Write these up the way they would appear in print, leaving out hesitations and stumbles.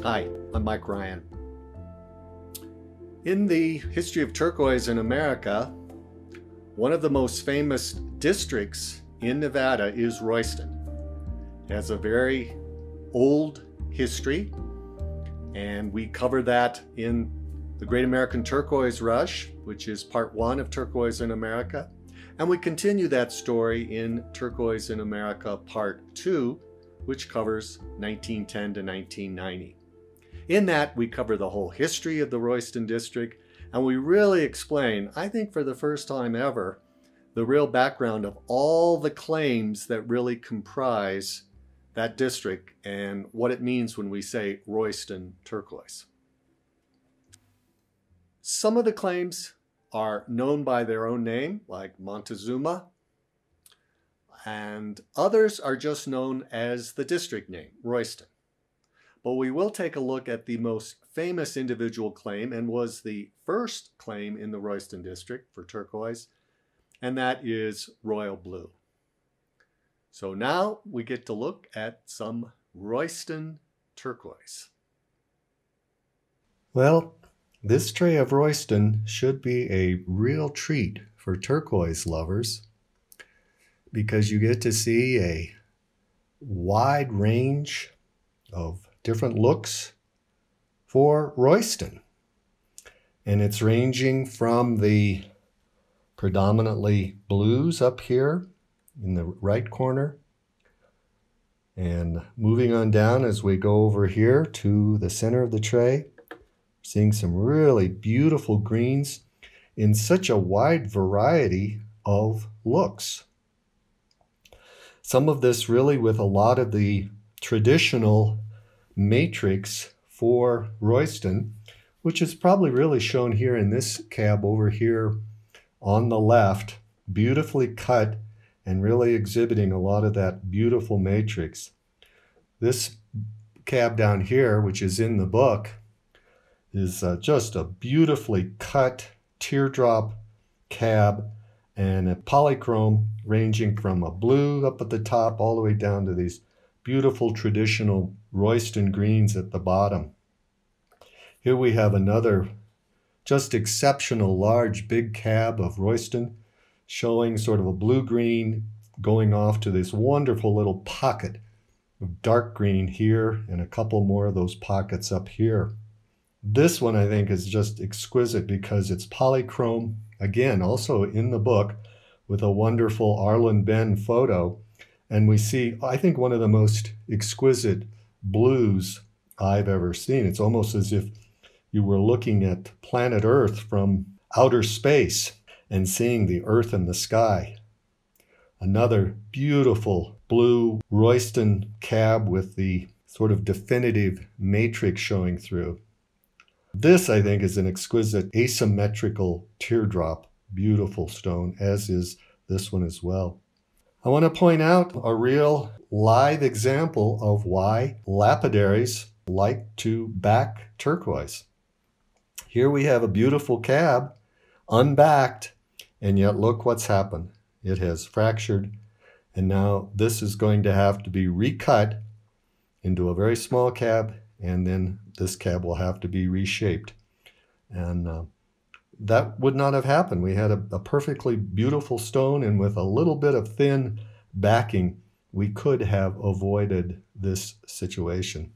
Hi, I'm Mike Ryan. In the history of turquoise in America, one of the most famous districts in Nevada is Royston. It has a very old history, and we cover that in the Great American Turquoise Rush, which is part 1 of Turquoise in America. And we continue that story in Turquoise in America part 2, which covers 1910 to 1990. In that, we cover the whole history of the Royston district, and we really explain, I think for the first time ever, the real background of all the claims that really comprise that district and what it means when we say Royston turquoise. Some of the claims are known by their own name, like Montezuma, and others are just known as the district name, Royston. But we will take a look at the most famous individual claim, and was the first claim in the Royston district for turquoise, and that is royal blue. So now we get to look at some Royston turquoise. Well, this tray of Royston should be a real treat for turquoise lovers, because you get to see a wide range of different looks for Royston. And it's ranging from the predominantly blues up here in the right corner, and moving on down as we go over here to the center of the tray, seeing some really beautiful greens in such a wide variety of looks. Some of this really with a lot of the traditional matrix for Royston, which is probably really shown here in this cab over here on the left, beautifully cut and really exhibiting a lot of that beautiful matrix. This cab down here, which is in the book, is just a beautifully cut teardrop cab, and a polychrome ranging from a blue up at the top all the way down to these beautiful traditional Royston greens at the bottom. Here we have another just exceptional large big cab of Royston, showing sort of a blue-green going off to this wonderful little pocket of dark green here, and a couple more of those pockets up here. This one I think is just exquisite because it's polychrome, again, also in the book, with a wonderful Arlen Ben photo. And we see, I think, one of the most exquisite blues I've ever seen. It's almost as if you were looking at planet Earth from outer space and seeing the earth and the sky. Another beautiful blue Royston cab with the sort of definitive matrix showing through. This, I think, is an exquisite asymmetrical teardrop, beautiful stone, as is this one as well. I want to point out a real live example of why lapidaries like to back turquoise. Here we have a beautiful cab, unbacked, and yet look what's happened. It has fractured, and now this is going to have to be recut into a very small cab, and then this cab will have to be reshaped. And that would not have happened. We had a perfectly beautiful stone, and with a little bit of thin backing, we could have avoided this situation.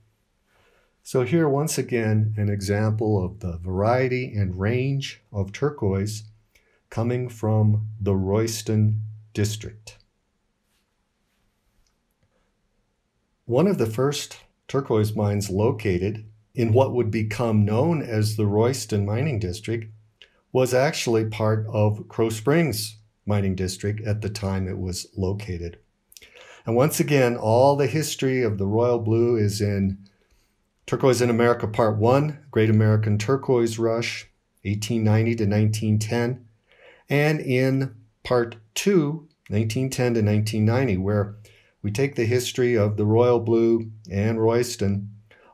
So here, once again, an example of the variety and range of turquoise coming from the Royston district. One of the first turquoise mines located in what would become known as the Royston mining district was actually part of Crow Springs mining district at the time it was located. And once again, all the history of the royal blue is in Turquoise in America Part 1, Great American Turquoise Rush, 1890 to 1910, and in Part 2, 1910 to 1990, where we take the history of the royal blue and Royston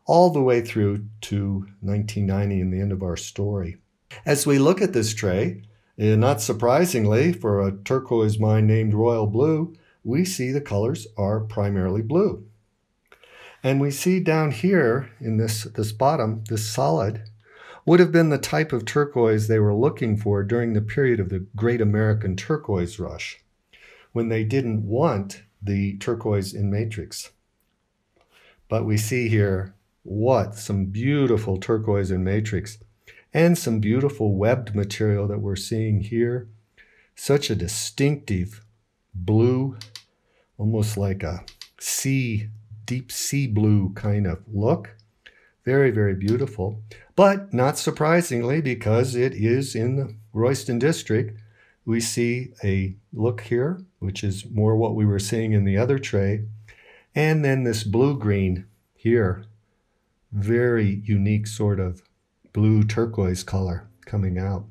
all the way through to 1990 and the end of our story. As we look at this tray, not surprisingly for a turquoise mine named Royal Blue, we see the colors are primarily blue. And we see down here in this bottom, this solid, would have been the type of turquoise they were looking for during the period of the Great American Turquoise Rush, when they didn't want the turquoise in matrix. But we see here, what some beautiful turquoise in matrix, and some beautiful webbed material that we're seeing here. Such a distinctive blue, almost like a deep sea blue kind of look. Very, very beautiful. But not surprisingly, because it is in the Royston district, we see a look here, which is more what we were seeing in the other tray. And then this blue-green here, very unique sort of blue turquoise color coming out.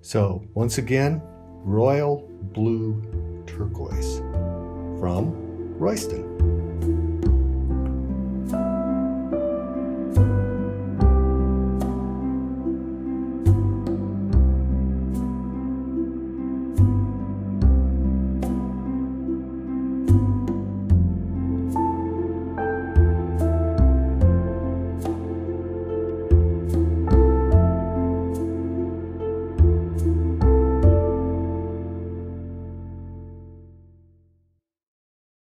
So once again, royal blue turquoise from Royston.